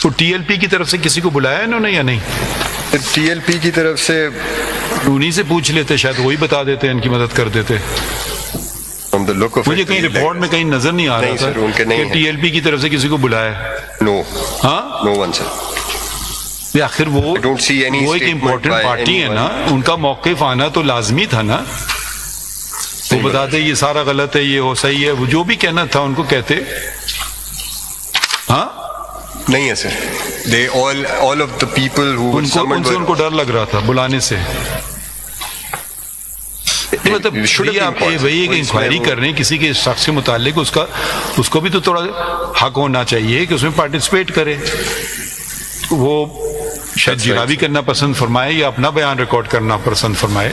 تو T L P کی طرف سے کسی کو بلایا انہوں نے یا نہیں؟ ٹی ایل پی کی طرف سے انہیں سے پوچھ لیتے، شاید وہی بتا دیتے، ان کی مدد کر دیتے. مجھے کہیں رپورٹ میں کہیں نظر نہیں آ رہا تھا کہ ٹی ایل پی کی طرف سے کسی کو بلایا. نو، ہاں، نو ون سر. آخر وہ ایک امپورٹنٹ پارٹی ہے نا، ان کا موقف آنا تو لازمی تھا نا. وہ بتاتے یہ سارا غلط ہے، یہ ہو صحیح ہے، وہ جو بھی کہنا تھا ان کو کہتے. ہاں نہیں ہے سر. They all of the people who were summoned ان کو ڈر لگ رہا تھا بلانے سے. مطلب آپ وہی ایک انکوائری کر رہے ہیں کسی کے شخص کے متعلق، اس کو بھی تو تھوڑا حق ہونا چاہیے کہ اس میں پارٹیسپیٹ کرے. وہ شاید جرابی کرنا پسند فرمائے یا اپنا بیان ریکارڈ کرنا پسند فرمائے.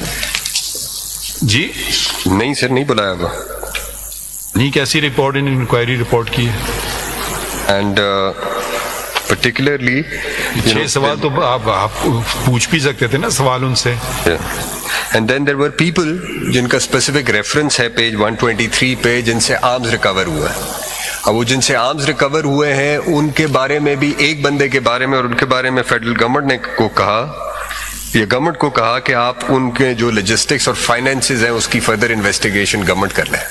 جی نہیں سر، نہیں بلایا ہوا. نہیں، کیسی رپورٹ انکوائری رپورٹ کی ہے؟ اینڈ پرٹیکولرلی 6 سوال تو آپ پوچھ بھی سکتے تھے نا سوال ان سے. And then there were people جن کا اسپیسیفک ریفرنس ہے پیج 123 پہ، جن سے آرمز ریکور ہوا ہے. اب وہ جن سے آرمز ریکور ہوئے ہیں ان کے بارے میں بھی ایک بندے کے بارے میں اور ان کے بارے میں فیڈرل گورنمنٹ گورنمنٹ کو کہا کہ آپ ان کے جو لاجسٹکس اور فائنینسز ہیں اس کی فردر انویسٹیگیشن گورنمنٹ کر لیں.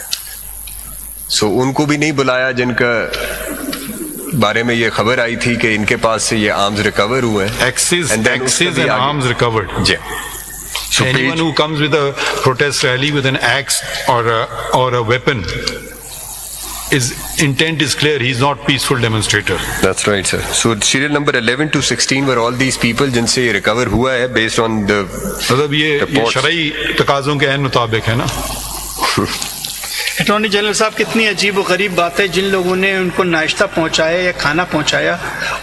سو ان کو بھی نہیں بلایا جن کا بارے میں یہ خبر آئی تھی کہ ان کے پاس سے یہ آرمز ریکور ہوئے ہیں. Axes and arms recovered. G. So anyone who comes with a protest rally with an axe or a weapon, his intent is clear. He is not peaceful demonstrator. That's right, sir. So serial number 11 to 16 were all these people جن سے یہ recover ہوا ہے based on the مطلب یہ شرعی تقاضوں کے عین مطابق ہے نا. اٹارنی جنرل صاحب، کتنی عجیب و غریب بات ہے. جن لوگوں نے ان کو ناشتہ پہنچایا یا کھانا پہنچایا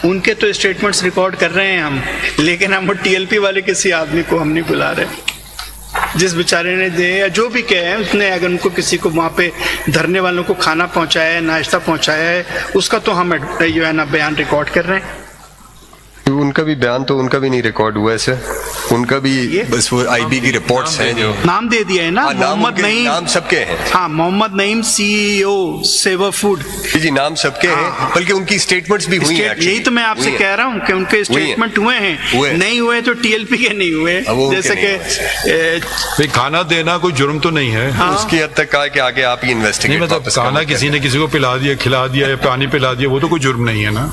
ان کے تو اسٹیٹمنٹس ریکارڈ کر رہے ہیں ہم، لیکن ہم ٹی ایل پی والے کسی آدمی کو ہم نہیں بلا رہے. جس بیچارے نے دے یا جو بھی کہے اس نے، اگر ان کو کسی کو وہاں پہ دھرنے والوں کو کھانا پہنچایا ہے، ناشتہ پہنچایا ہے، اس کا تو ہم جو ہے نا بیان ریکارڈ کر رہے ہیں. ان کا بھی بیان تو ان کا بھی نہیں ریکارڈ ہوا ہے سر. ان کا بھی بس وہ آئی بی کی رپورٹس ہیں جو نام دے دیا ہے نا. محمد نعیم، نام سب کے ہیں. ہاں، محمد نعیم CEO سیور فوڈ. جی نام سب کے ہیں، بلکہ ان کی اسٹیٹمنٹس بھی ہوئی ہیں. یہی تو میں آپ سے کہہ رہا ہوں کہ ان کے اسٹیٹمنٹ ہوئے ہیں. نہیں ہوئے تو ٹی ایل پی کے نہیں ہوئے. جیسے کہ کھانا دینا کوئی جرم تو نہیں ہے. اس کی حد تک کہا کہ آگے آپ ہی انویسٹیگیٹ. مطلب کھانا کسی نے کسی کو پلا دیا، کھلا دیا یا پانی پلا دیا، وہ تو کوئی جرم نہیں ہے نا.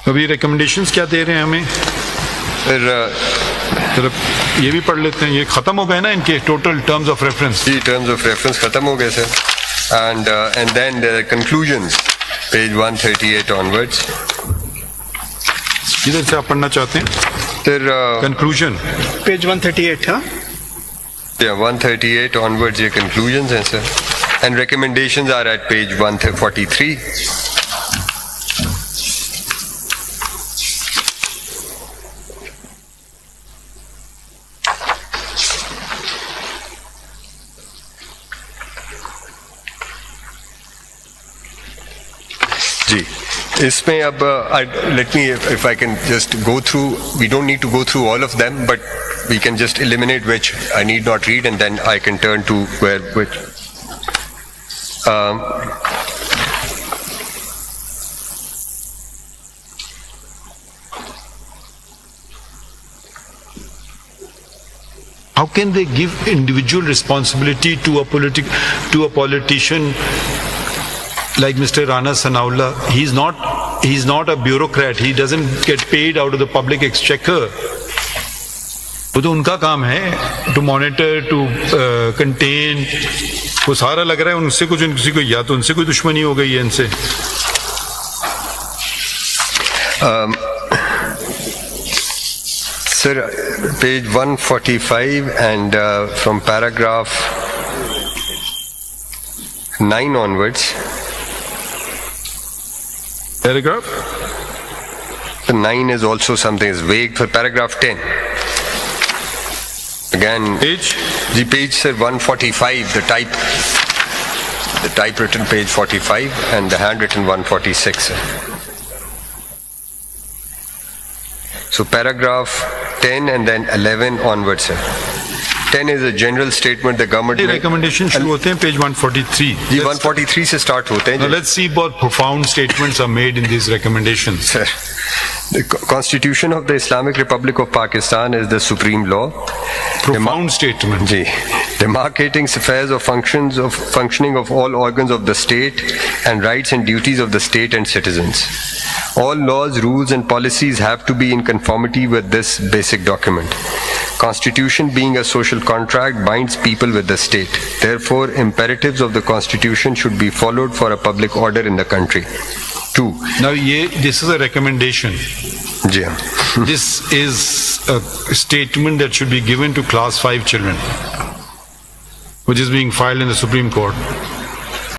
ابھی ریکمنڈیشنز کیا دے رہے ہیں ہمیں؟ پھر یہ بھی پڑھ لیتے ہیں. یہ ختم ہو گئے نا ان کے ٹوٹل ٹرمز آف ریفرنس؟ جی ٹرمز آف ریفرنس ختم ہو گئے sir. And then conclusions page 138 onwards. کدھر سے آپ پڑھنا چاہتے ہیں؟ پھر کنکلوژن پیج 138. ہاں 138 آنورڈز یہ کنکلوژنز ہیں sir. And recommendations are at page 143. جی اس میں اب let me if I can just go through, we don't need to go through all of them, but we can just eliminate which I need not read and then I can turn to which how can they give individual responsibility to a politician like Mr. Rana Sanaullah? He's not a bureaucrat. He doesn't get paid out of the public exchequer. وہ تو ان کا کام ہے to monitor, to contain. وہ سارا لگ رہا ہے ان سے کچھ کسی کو یا تو ان سے کوئی دشمنی ہو گئی ہے ان سے. Sir, page 145 and from paragraph 9 onwards. Paragraph? The 9 is also something is vague. For paragraph 10. Again. Page? The page, sir, 145. The typewritten page 45 and the handwritten 146. Sir. So paragraph 10 and then 11 onwards, sir. 10 is a general statement the government یہ recommendation شروع ہوتے ہیں page 143. جی 143 سے start ہوتے ہیں. Now let's see what profound statements are made in these recommendations. Sir, the Constitution of the Islamic Republic of Pakistan is the supreme law. Profound statement. Ji, demarcating spheres of functioning of all organs of the state and rights and duties of the state and citizens. All laws, rules and policies have to be in conformity with this basic document. Constitution being a social contract binds people with the state. Therefore, imperatives of the Constitution should be followed for a public order in the country. 2. Now this is a recommendation. Ji, This is a statement that should be given to class 5 children, which is being filed in the Supreme Court.